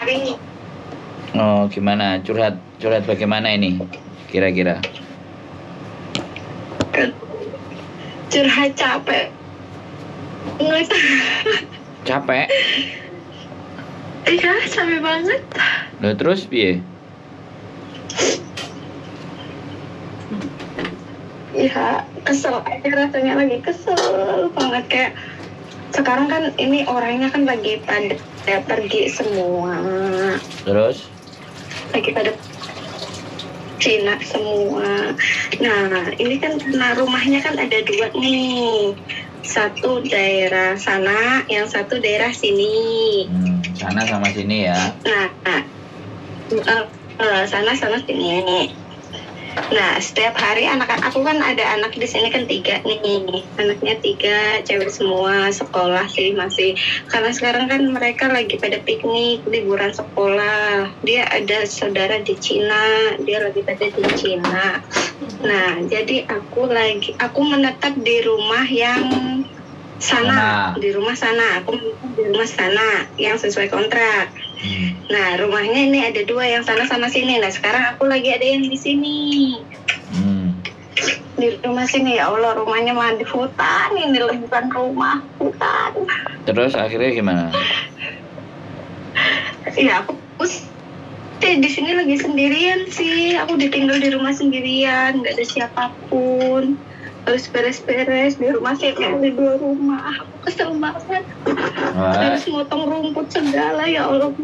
hari. Oh, gimana? Curhat bagaimana ini? Kira-kira? Curhat capek. Nggak. Capek? Iya, capek banget. Loh, terus piye? Ya, kesel aja rasanya, lagi kesel banget. Kayak sekarang kan ini orangnya kan lagi pada pergi semua. Terus? Lagi pada Cina semua. Nah, ini kan karena rumahnya kan ada dua nih. Satu daerah sana, yang satu daerah sini. Sana sama sini ya. Nah, sana sini. Nah, setiap hari aku kan ada anak di sini kan 3 nih. Anaknya 3, cewek semua, sekolah sih masih. Karena sekarang kan mereka lagi pada piknik, liburan sekolah. Dia ada saudara di Cina, dia lagi pada di Cina. Nah, jadi aku menetap di rumah yang sana. Di rumah sana, aku menetap di rumah sana yang sesuai kontrak. Nah, rumahnya ini ada 2, yang sana sama sini. Nah, sekarang aku lagi ada yang di sini. Di rumah sini, ya Allah, rumahnya mah di hutan. Ini bukan rumah, hutan. Terus akhirnya gimana? Ya, aku di sini lagi sendirian sih. Aku ditinggal di rumah sendirian, nggak ada siapapun. Harus beres-beres di rumah saya, di 2 rumah. Aku kesel banget. Harus motong rumput segala, ya Allah.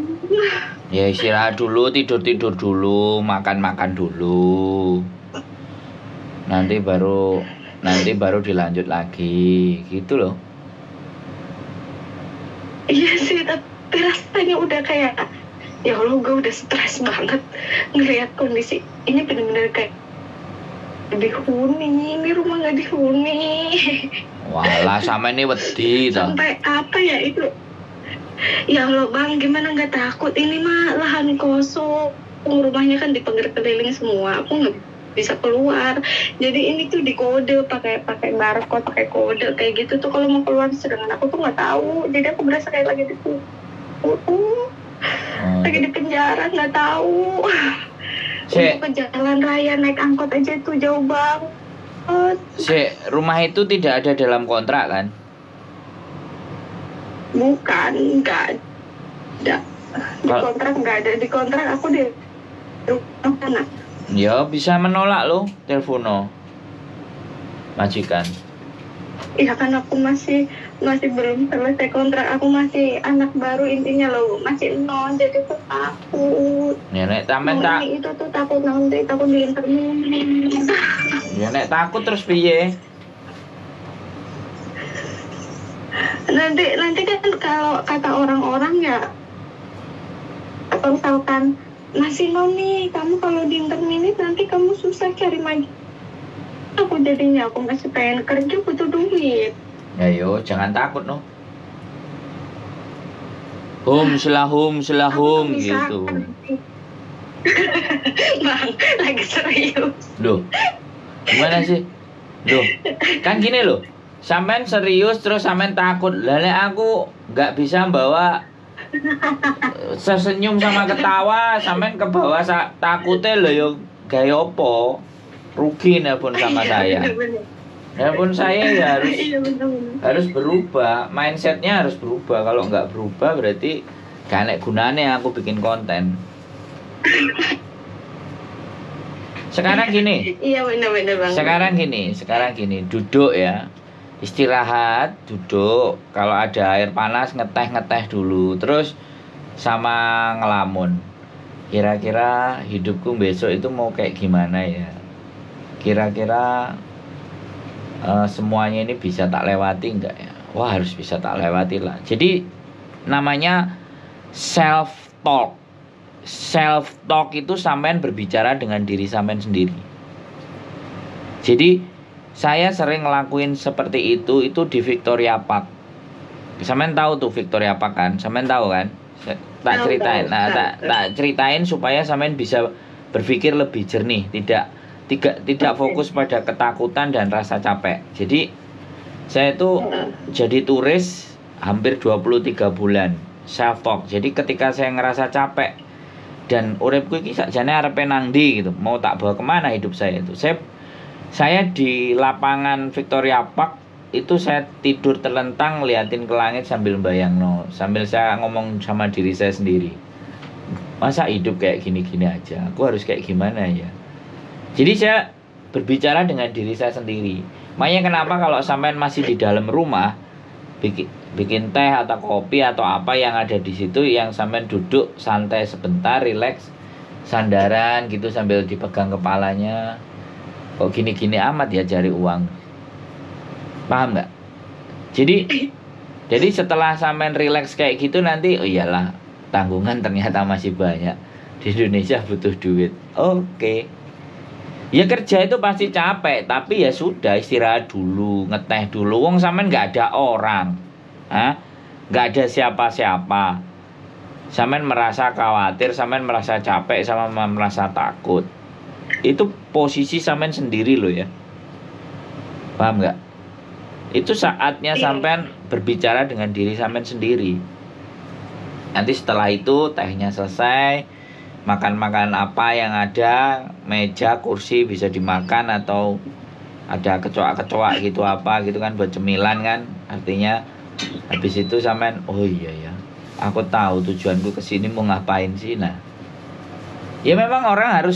Ya istirahat dulu, tidur dulu, makan dulu. Nanti baru dilanjut lagi, gitu loh. Iya sih, tapi rasanya udah kayak, ya Allah, gue udah stres banget ngeliat kondisi ini, bener-bener kayak dihuni, ini rumah nggak dihuni. Walah, sama ini wedi toh. Sampai apa ya itu? Ya Allah Bang, gimana nggak takut? Ini mah lahan kosong, rumahnya kan dipagar keliling semua. Aku nggak bisa keluar. Jadi ini tuh dikode pakai barcode, pakai kode kayak gitu tuh kalau mau keluar. Sedangkan aku tuh nggak tahu. Jadi aku berasa kayak lagi lagi di penjara, nggak tahu. Untuk ke jalan raya naik angkot aja itu jauh banget. Rumah itu tidak ada dalam kontrak kan? Bukan, nggak ada. Di kontrak nggak ada. Di kontrak aku di rumah sana. Ya bisa menolak loh, telepono majikan. Iya kan aku masih belum selesai kontrak, aku masih anak baru intinya loh, masih nol, jadi tuh takut. Ya nek tamen tak. Itu tuh takut nanti, takut diintermin. Ya nek takut terus piye? Nanti kan kalau kata orang-orang ya, atau misalkan masih nih, kamu kalau diintermin nanti kamu susah cari lagi. Aku jadinya aku masih pengen kerja, butuh duit. Ya yo, jangan takut no. Selahum gitu. Bang, lagi serius. Loh, gimana sih? Loh, kan gini loh. Sampean serius terus sampean takut. Lah aku nggak bisa bawa sesenyum sama ketawa, sampean ke bawah takutnya loh yo gaya opo. Rugi nelpon sama saya. Nelpon saya ya harus berubah, mindsetnya harus berubah. Kalau nggak berubah berarti gak ada gunanya aku bikin konten. Sekarang gini. Iya benar-benar Bang. Sekarang gini, duduk ya. Istirahat, duduk. Kalau ada air panas ngeteh dulu. Terus sama ngelamun. Kira-kira hidupku besok itu mau kayak gimana ya? Kira-kira semuanya ini bisa tak lewati enggak ya? Wah, harus bisa tak lewati lah. Jadi namanya self talk. Self talk itu sampean berbicara dengan diri sampean sendiri. Jadi saya sering ngelakuin seperti itu di Victoria Park. Sampean tahu tuh Victoria Park kan? Sampean tahu kan? Tak ceritain. Tak ceritain supaya sampean bisa berpikir lebih jernih, tidak fokus pada ketakutan dan rasa capek. Jadi saya itu jadi turis hampir 23 bulan self talk. Jadi ketika saya ngerasa capek dan uripku iki sakjane arepe nang ndi gitu, mau tak bawa kemana hidup saya itu. Saya di lapangan Victoria Park itu saya tidur terlentang liatin ke langit sambil bayangno, sambil saya ngomong sama diri saya sendiri. Masa hidup kayak gini-gini aja? Aku harus kayak gimana ya? Jadi saya berbicara dengan diri saya sendiri. Makanya kenapa kalau sampean masih di dalam rumah bikin teh atau kopi atau apa yang ada di situ, yang sampean duduk santai sebentar, rileks, sandaran gitu sambil dipegang kepalanya. Kok gini-gini amat ya cari uang? Paham nggak? Jadi setelah sampean rileks kayak gitu nanti, oh iyalah, tanggungan ternyata masih banyak. Di Indonesia butuh duit. Oke. Ya kerja itu pasti capek, tapi ya sudah, istirahat dulu, ngeteh dulu. Wong sampean nggak ada orang, nggak ada siapa-siapa. Sampean merasa khawatir, sampean merasa capek, sama merasa takut. Itu posisi sampean sendiri loh ya. Paham nggak? Itu saatnya sampean berbicara dengan diri sampean sendiri. Nanti setelah itu tehnya selesai, makan apa yang ada, meja, kursi bisa dimakan, atau ada kecoak-kecoak gitu apa gitu kan buat cemilan kan. Artinya habis itu sampean, oh iya ya, aku tahu tujuanku kesini mau ngapain sih. Nah, ya memang orang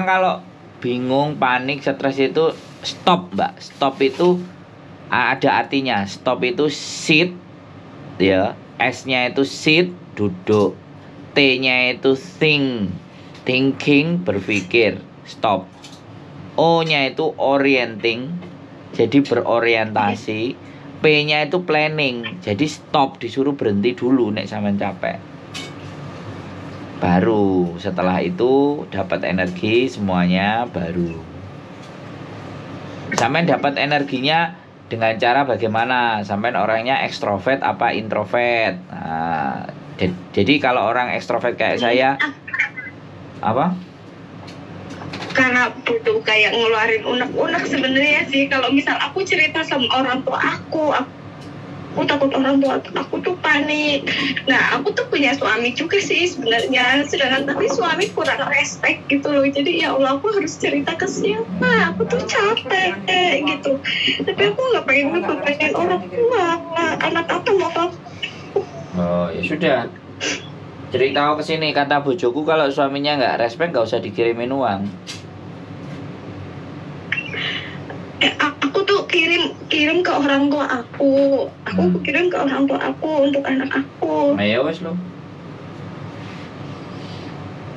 kalau bingung, panik, stres itu stop, Mbak. Stop itu ada artinya. Stop itu sit ya, S-nya itu sit, duduk. T-nya itu think, thinking, berpikir, stop. O-nya itu orienting, jadi berorientasi. P-nya itu planning, jadi stop, disuruh berhenti dulu nek sampean capek. Baru setelah itu dapat energi semuanya baru. Sampean dapat energinya dengan cara bagaimana? Sampean orangnya ekstrovert apa introvert? Nah, jadi kalau orang ekstrovert kayak saya, apa? Karena butuh kayak ngeluarin unek-unek sebenarnya sih. Kalau misal aku cerita sama orang tua aku takut orang tua aku tuh panik. Nah, aku tuh punya suami juga sih sebenarnya. Sedangkan tapi suami kurang respect gitu loh. Jadi ya Allah, aku harus cerita ke siapa? Aku tuh capek gitu. Tapi aku nggak pengen ngebebanin orang tua, anak atau mau apa. Oh ya sudah, cerita ke sini. Kata bojoku kalau suaminya nggak respect nggak usah dikirimin uang. Aku tuh kirim ke orang tua aku. Kirim ke orang tua aku untuk anak aku. Nah ya wes lo.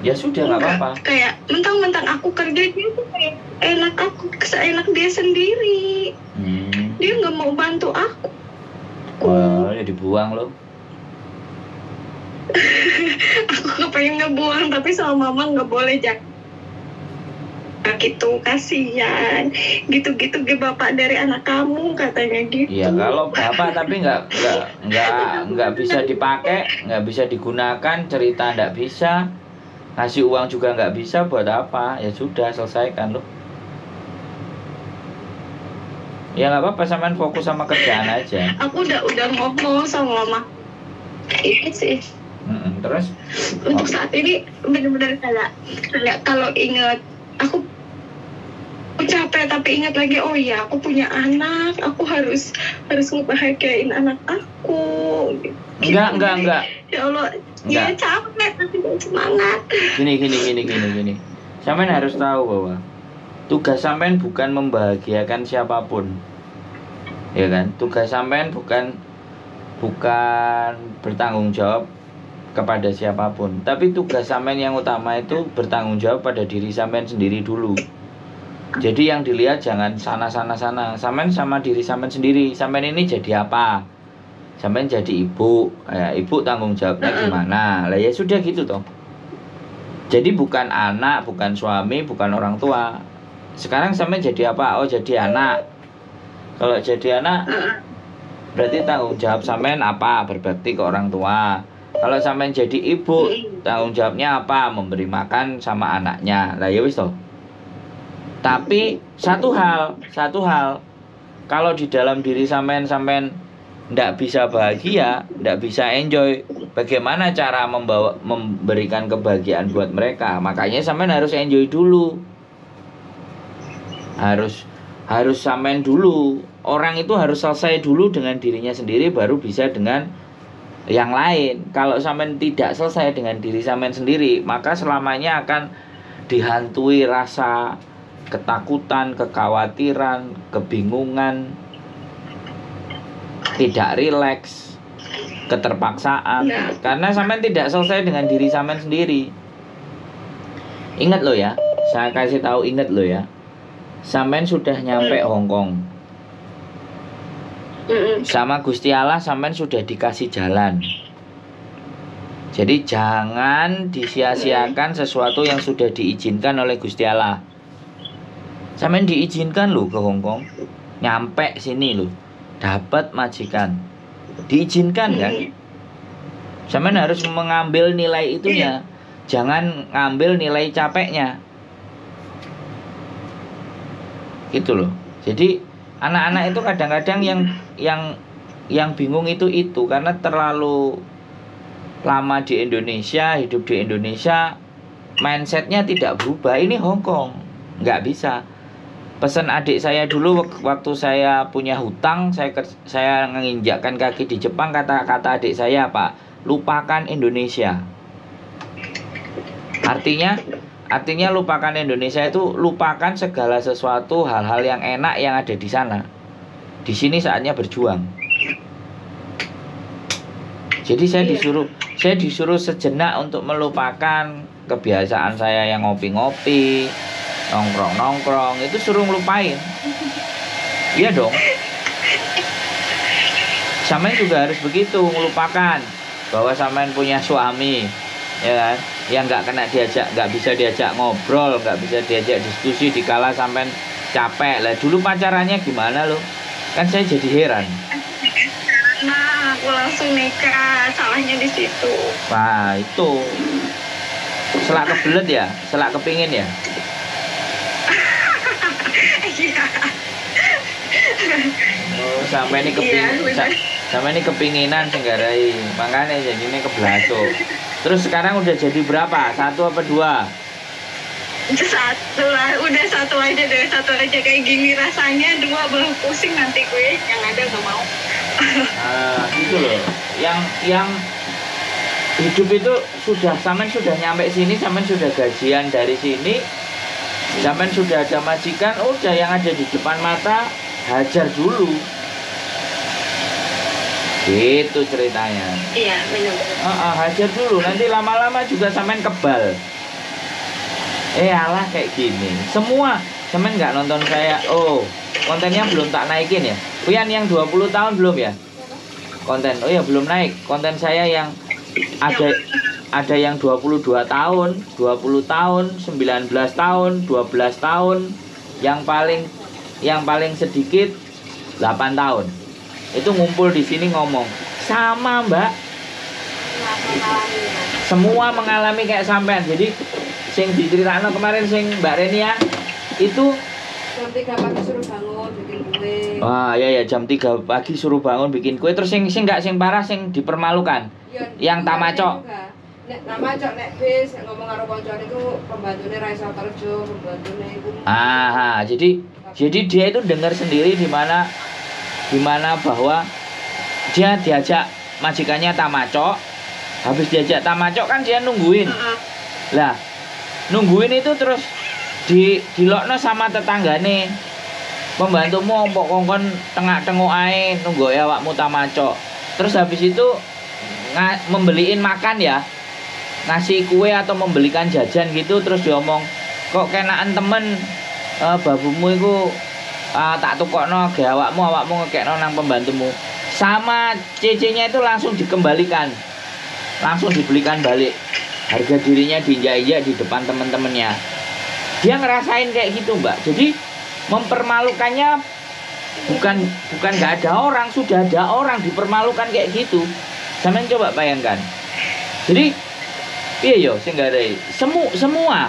Ya sudah nggak apa-apa. Kayak mentang-mentang aku kerja, dia tuh kayak seenak dia sendiri. Dia nggak mau bantu aku. Wah, ya dibuang lo. Aku kepengen ngebuang tapi sama mama nggak boleh, Jak. Gitu, kasihan gitu-gitu ge bapak dari anak kamu katanya gitu. Iya, kalau bapak tapi nggak bisa dipakai, nggak bisa digunakan, cerita nggak bisa, ngasih uang juga nggak bisa, buat apa? Ya sudah, selesaikan loh. Ya nggak apa-apa, sampean fokus sama kerjaan aja. Aku udah ngomong sama mama ini sih. Terus untuk saat ini benar-benar kayak kalau ingat aku capek tapi ingat lagi, oh iya aku punya anak, aku harus ngebahagiain anak aku. Enggak. Ya Allah, dia capek tapi semangat. Gini. Sampean harus tahu bahwa tugas sampean bukan membahagiakan siapapun. Ya kan? Tugas sampean bukan bertanggung jawab kepada siapapun, tapi tugas sampean yang utama itu bertanggung jawab pada diri sampean sendiri dulu. Jadi yang dilihat jangan sana. Sampean sama diri sampean sendiri. Sampean ini jadi apa? Sampean jadi ibu. Ya, ibu tanggung jawabnya gimana? Lah ya sudah gitu toh. Jadi bukan anak, bukan suami, bukan orang tua. Sekarang sampean jadi apa? Oh, jadi anak. Kalau jadi anak berarti tanggung jawab sampean apa? Berbakti ke orang tua. Kalau sampean jadi ibu, tanggung jawabnya apa? Memberi makan sama anaknya. Lah ya wis toh. Tapi satu hal, kalau di dalam diri sampean nggak bisa bahagia, nggak bisa enjoy, bagaimana cara memberikan kebahagiaan buat mereka? Makanya sampean harus enjoy dulu, harus sampean dulu. Orang itu harus selesai dulu dengan dirinya sendiri, baru bisa dengan yang lain. Kalau sampean tidak selesai dengan diri sampean sendiri, maka selamanya akan dihantui rasa ketakutan, kekhawatiran, kebingungan, tidak rileks, keterpaksaan, karena sampean tidak selesai dengan diri sampean sendiri. Ingat lo ya, saya kasih tahu, ingat lo ya, sampean sudah nyampe Hong Kong, sama Gusti Allah sampean sudah dikasih jalan. Jadi jangan disia-siakan sesuatu yang sudah diizinkan oleh Gusti Allah. Sampean diizinkan lo ke Hong Kong, nyampe sini lo, dapat majikan, diizinkan kan? Sampean harus mengambil nilai itunya, jangan ngambil nilai capeknya, gitu loh. Jadi anak-anak itu kadang-kadang yang bingung itu karena terlalu lama di Indonesia, hidup di Indonesia, mindsetnya tidak berubah. Ini Hong Kong, nggak bisa. Pesan adik saya dulu waktu saya punya hutang, saya menginjakkan kaki di Jepang, kata adik saya, Pak, lupakan Indonesia. Artinya lupakan Indonesia itu lupakan segala sesuatu, hal-hal yang enak yang ada di sana. Di sini saatnya berjuang. Jadi saya disuruh sejenak untuk melupakan kebiasaan saya yang ngopi-ngopi, nongkrong, itu suruh ngelupain. Iya dong. Sampean juga harus begitu, melupakan bahwa sampean punya suami, ya kan? Yang nggak bisa diajak ngobrol, nggak bisa diajak diskusi dikala sampean capek. Lah dulu pacarannya gimana lo? Kan saya jadi heran. Nah, aku langsung nikah, salahnya di situ. Wah, itu selak kebelet ya, selak kepingin ya. Oh, sampai ini kepinginan senggarai, makanya jadinya kebelaso. Terus sekarang udah jadi berapa? 1 apa 2? 1 lah, udah 1 aja kayak gini rasanya, 2 belum pusing nanti gue, yang ada gak mau. Gitu loh. Yang hidup itu sampean sudah nyampe sini, sampean sudah gajian dari sini, sampean sudah ada majikan, udah yang ada di depan mata hajar dulu. Gitu ceritanya. Iya, benar. Hajar dulu, nanti lama-lama juga sampean kebal. Alah kayak gini. Semua sampean nggak nonton saya. Oh, kontennya belum tak naikin ya. Pian yang 20 tahun belum ya? Konten. Oh ya, belum naik. Konten saya yang ada yang 22 tahun, 20 tahun, 19 tahun, 12 tahun, yang paling sedikit 8 tahun. Itu ngumpul di sini ngomong, "Sama, Mbak." Semua mengalami kayak sampean. Jadi sing diceritakno kemarin sing Mbak Renia itu jam 3 pagi suruh bangun bikin kue. Wah, ya jam 3 pagi suruh bangun bikin kue. Terus sing parah sing dipermalukan. Yang tamacok. Nek tamacok nek bis ngomong karo koncone iku pembantune ra iso kerja, pembantune iku. Jadi dia itu dengar sendiri di mana bahwa dia diajak majikannya tamacok. Habis diajak tamacok kan dia nungguin. Lah, nungguin itu terus dilokno sama tetanggane. Pembantumu ompok kongkon tengah-tengok ae nunggu ya awakmu tamacok. Terus habis itu membeliin makan ya. Ngasih kue atau membelikan jajan gitu, terus diomong, "Kok kenaan temen babumu iku tak tukokno ge awakmu ngekekno nang pembantumu." Sama CC-nya itu langsung dikembalikan. Langsung dibelikan balik. Harga dirinya diinjak-injak di depan teman-temannya. Dia ngerasain kayak gitu, Mbak. Jadi mempermalukannya bukan nggak ada orang, sudah ada orang dipermalukan kayak gitu. Sampeyan coba bayangkan. Jadi iya yo sing garai. Semua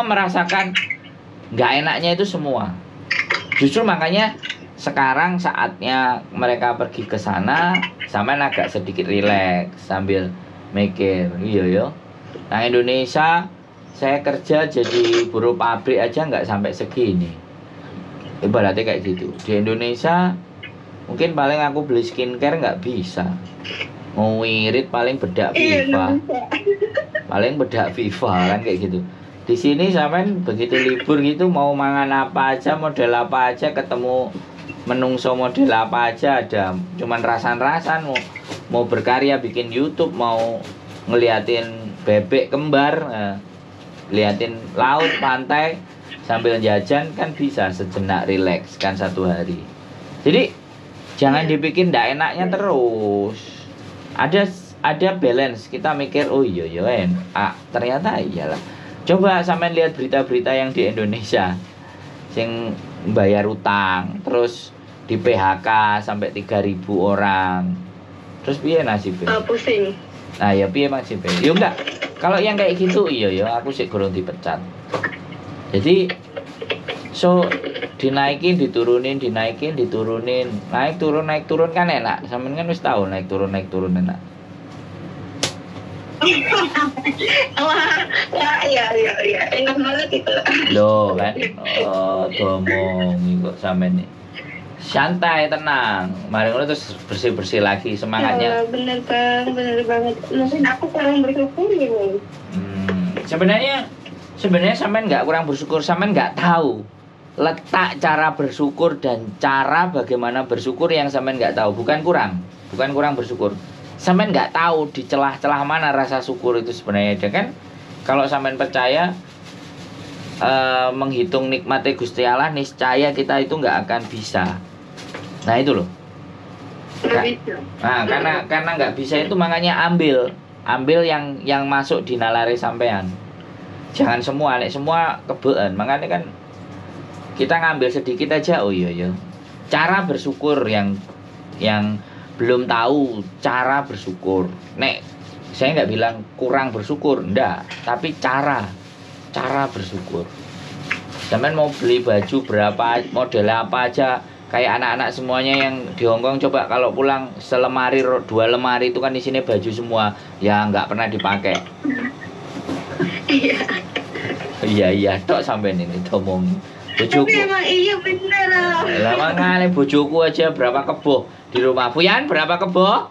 merasakan nggak enaknya itu semua. Justru makanya sekarang saatnya mereka pergi ke sana, sampean agak sedikit rileks sambil mikir, iya yo. Nah Indonesia saya kerja jadi buruh pabrik aja nggak sampai segini. Ibaratnya kayak gitu. Di Indonesia mungkin paling aku beli skincare nggak bisa. Mau wirid paling bedak FIFA. Paling bedak FIFA kan kayak gitu. Di sini sampean begitu libur gitu mau mangan apa aja, model apa aja, ketemu menungso model apa aja ada. Cuman rasan-rasan mau berkarya bikin YouTube, mau ngeliatin bebek kembar, liatin laut, pantai sambil jajan kan bisa sejenak rileks kan satu hari. Jadi jangan dipikir ndak enaknya terus. Ada balance. Kita mikir oh iya ternyata iyalah. Coba sampean lihat berita-berita yang di Indonesia sing bayar utang terus di PHK sampai 3.000 orang. Terus piye nasibnya? Pusing. Nah ya piye nasibnya? Ya enggak. Kalau yang kayak gitu iya aku sih kurang dipecat. Jadi dinaikin diturunin, dinaikin diturunin, naik turun kan enak. Sampean kan wis tahu naik turun enak. Wah, iya, enak banget itu. Loh kan, ngomong kok sampean nih. Santai, tenang. Mari ngono terus bersih-bersih lagi semangatnya. Ya, bener bang, bener banget. Mungkin aku kurang bersyukur nih. Sebenarnya sampean nggak kurang bersyukur, sampean nggak tahu letak cara bersyukur dan cara bagaimana bersyukur yang sampean nggak tahu. Bukan kurang bersyukur. Sampean nggak tahu di celah-celah mana rasa syukur itu sebenarnya ada kan. Kalau sampean percaya menghitung nikmatnya Gusti Allah, niscaya kita itu nggak akan bisa. Nah itu loh. Nah karena nggak bisa itu makanya ambil yang masuk di nalari sampean. Jangan semua, semua kebeen. Makanya kan kita ngambil sedikit aja. Oh iya. Cara bersyukur yang belum tahu cara bersyukur. Saya nggak bilang kurang bersyukur, enggak, tapi cara bersyukur. Sampean mau beli baju berapa, model apa aja, kayak anak-anak semuanya yang di Hongkong, coba kalau pulang selemari 2 lemari itu kan isinya baju semua, ya nggak pernah dipakai. Iya tok sampean ini ngomong. Bojoku. Tapi emang iya bener lah. Lah mangane bojoku aja berapa kebo di rumah. Fuyan berapa kebo?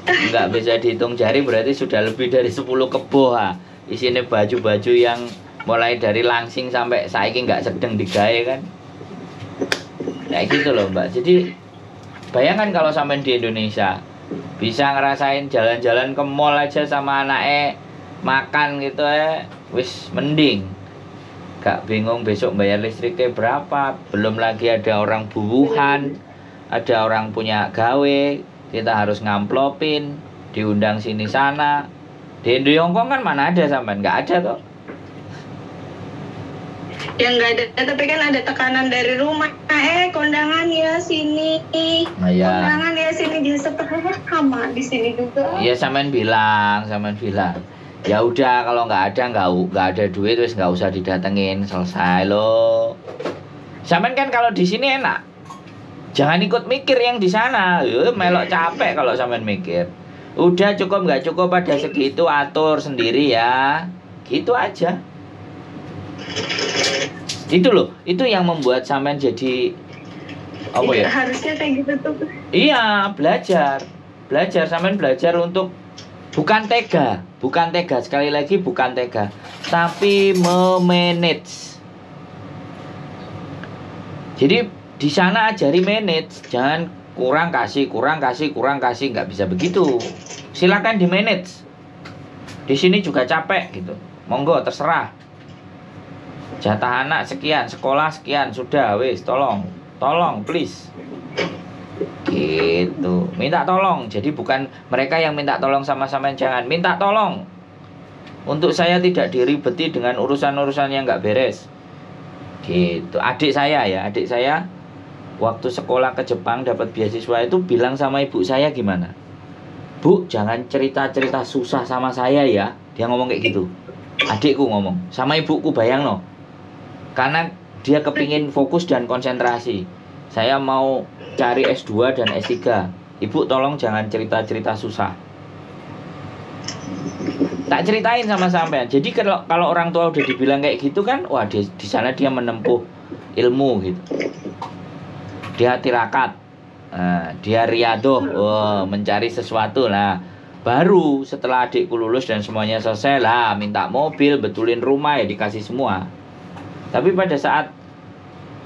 Enggak bisa dihitung jari, berarti sudah lebih dari 10 kebo ha. Isinya baju-baju yang mulai dari langsing sampai saiki enggak sedeng digawe kan. Kayak gitu loh, Mbak. Jadi bayangkan kalau sampean di Indonesia bisa ngerasain jalan-jalan ke mall aja sama anaknya makan gitu wis mending. Gak bingung besok bayar listriknya berapa. Belum lagi ada orang bubuhan, ada orang punya gawe, kita harus ngamplopin, diundang sini sana. Di Hongkong kan mana ada sampean, nggak ada kok. Yang nggak ada, tapi kan ada tekanan dari rumah. Kondangan ya sini. Nah, ya. Kondangan ya sini, dia seperti sama di sini juga. Iya sampean bilang. Ya udah kalau nggak ada duit terus nggak usah didatengin, selesai loh. Sampean kan kalau di sini enak, jangan ikut mikir yang di sana. Melok capek kalau sampean mikir. Udah cukup nggak cukup pada segitu atur sendiri ya, gitu aja. Itu loh, itu yang membuat sampean jadi apa ya? Harusnya kayak gitu tuh. Iya belajar sampean belajar untuk bukan tega, sekali lagi bukan tega, tapi memanage. Jadi di sana ajari manage, jangan kurang kasih, nggak bisa begitu. Silakan di manage. Di sini juga capek gitu, monggo terserah. Jatah anak sekian, sekolah sekian, sudah wis, tolong please. Gitu, minta tolong. Jadi bukan mereka yang minta tolong sama sampean, jangan minta tolong. Untuk saya tidak diribeti dengan urusan-urusan yang nggak beres. Gitu. Adik saya waktu sekolah ke Jepang dapat beasiswa itu bilang sama ibu saya gimana? Bu, jangan cerita-cerita susah sama saya ya. Dia ngomong kayak gitu. Adikku ngomong sama ibuku, bayang no. Karena dia kepingin fokus dan konsentrasi. saya mau cari S2 dan S3. Ibu tolong jangan cerita-cerita susah. Tak ceritain sama sampean. Jadi kalau orang tua udah dibilang kayak gitu kan, wah di sana dia menempuh ilmu gitu. Dia tirakat, dia riadoh, mencari sesuatu lah. Baru setelah adikku lulus dan semuanya selesai lah, minta mobil, betulin rumah ya dikasih semua. Tapi pada saat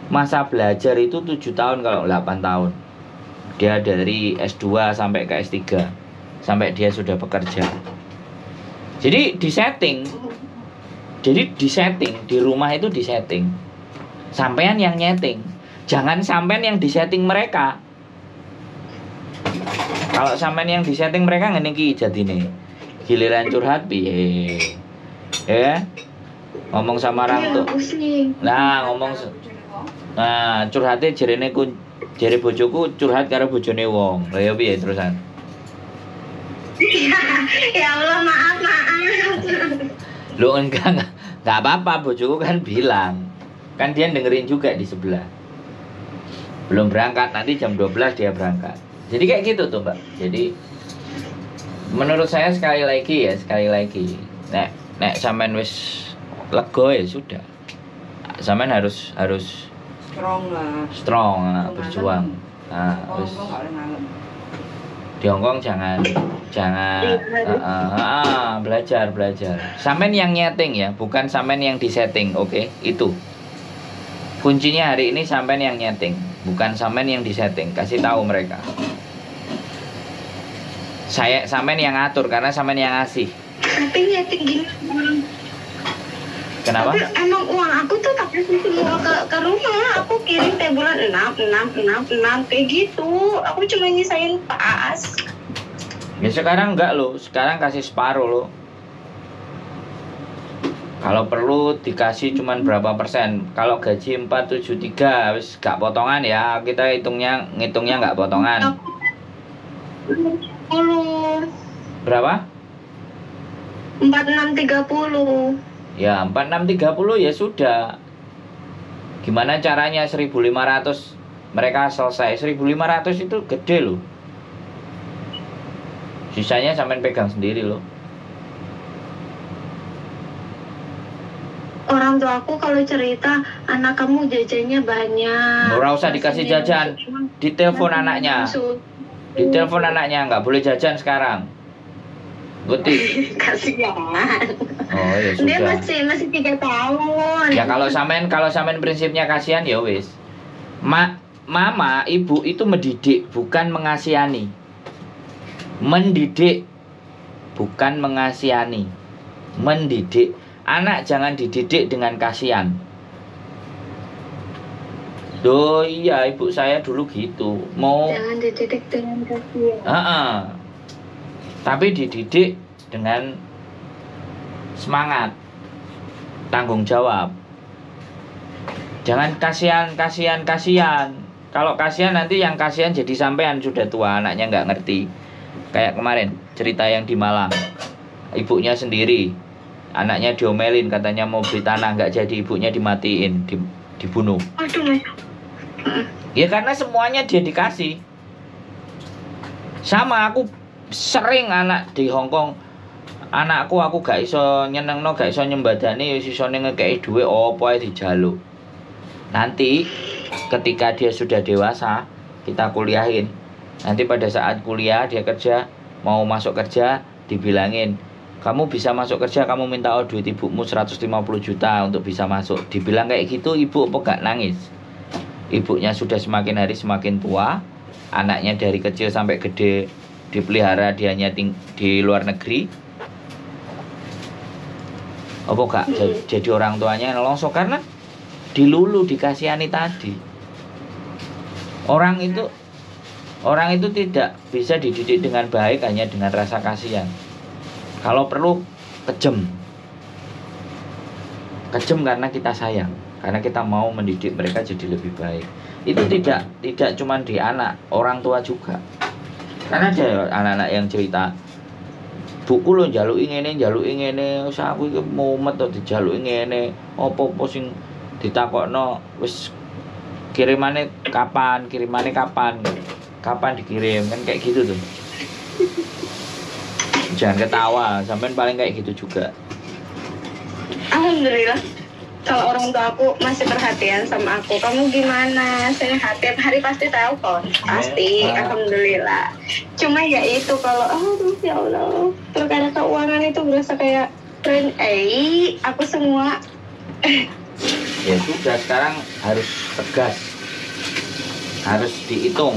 masa belajar itu 7 tahun kalau 8 tahun. Dia dari S2 sampai ke S3, sampai dia sudah bekerja. Jadi disetting, di rumah itu disetting. Sampean yang nyeting, jangan sampean yang disetting mereka. Kalau sampean yang disetting mereka ngene iki jadine. Giliran curhat piye? Ya. Ngomong sama orang tuh. Nah, nah, curhatnya jare bojoku curhat karo bojone wong. Lah ya piye terusan? Ya Allah, maaf. Lu enggak apa-apa, bojoku kan bilang. Kan dia dengerin juga di sebelah. Belum berangkat, nanti jam 12 dia berangkat. Jadi kayak gitu tuh, Mbak. Jadi menurut saya sekali lagi nek sampean wis lega ya sudah. Sampean harus strong lah, berjuang. Nah, wis di Hongkong jangan belajar. Sampean yang nyeting ya, bukan sampean yang disetting, oke? Itu. Kuncinya hari ini sampean yang nyeting, bukan sampean yang disetting. Kasih tahu mereka. Sampean yang ngatur karena sampean yang ngasih. Tapi nyeting gini. Kenapa? Tapi emang uang aku tuh tak kasih semua ke rumah. Aku kirim tiap bulan 6 kayak gitu. Aku cuma nyisain pas. Ya sekarang enggak loh. Sekarang kasih separuh loh. Kalau perlu dikasih cuman berapa persen. Kalau gaji 473 wis gak potongan ya. Kita ngitungnya gak potongan. 40. Berapa? 4630. Ya 4630 ya sudah. Gimana caranya 1500 mereka selesai. 1500 itu gede loh. Sisanya sampean pegang sendiri loh. Orang tua aku kalau cerita, anak kamu jajannya banyak. Ora usah dikasih jajan. Ditelepon anaknya. Ditelepon anaknya, nggak boleh jajan sekarang. Ngerti? Kasihan. Oh ya Dia sudah. masih 3 tahun. Ya kalau sampean prinsipnya kasihan ya wis. Mama, ibu itu mendidik bukan mengasihani. Mendidik bukan mengasihani. Mendidik. Anak jangan dididik dengan kasihan. Duh iya, ibu saya dulu gitu. Jangan dididik dengan kasihan. Tapi dididik dengan semangat, tanggung jawab. Jangan kasihan. Kalau kasihan nanti yang kasihan jadi sampean sudah tua, anaknya nggak ngerti. Kayak kemarin cerita yang di Malang, ibunya sendiri, anaknya diomelin katanya mau beli tanah nggak jadi, ibunya dimatiin, dibunuh. Aduh. Ya karena semuanya dia dikasih. Sama aku sering anak di Hongkong, anakku aku gak iso nyenengno, gak iso nyembadani, wis iso ngekeki dhuwit opo ae dijaluk. Nanti ketika dia sudah dewasa, kita kuliahin. Nanti pada saat kuliah dia kerja, mau masuk kerja, dibilangin, kamu bisa masuk kerja, kamu minta duit ibumu 150 juta untuk bisa masuk. Dibilang kayak gitu, ibu apa gak nangis? Ibunya sudah semakin hari semakin tua, anaknya dari kecil sampai gede dipelihara, dianya di luar negeri. Apa gak jadi orang tuanya nelongso karena dilulu, dikasihani tadi. Orang itu tidak bisa dididik dengan baik hanya dengan rasa kasihan. Kalau perlu kejam karena kita sayang, karena kita mau mendidik mereka jadi lebih baik. Itu tidak cuma di anak, orang tua juga. Karena ada anak-anak yang cerita, buku lo njaluki ngene, wis aku iki mumet to dijaluki ngene, apa-apa sing ditakokno wis kirimane kapan kirimannya, kapan dikirim, kan kayak gitu tuh. Jangan ketawa, sampean paling kayak gitu juga. Alhamdulillah. Kalau orang tua aku masih perhatian sama aku, kamu gimana, sehat, tiap hari pasti telepon, pasti, alhamdulillah. Cuma ya itu kalau, aduh ya Allah, perkara keuangan itu berasa kayak friend, aku semua. Ya sudah, sekarang harus tegas, harus dihitung,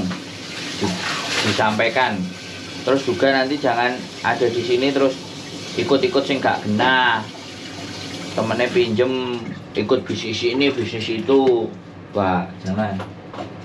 disampaikan. Terus juga nanti jangan ada di sini terus ikut-ikut sing gak genah. Temennya pinjem ikut bisnis ini bisnis itu, Pak, jangan.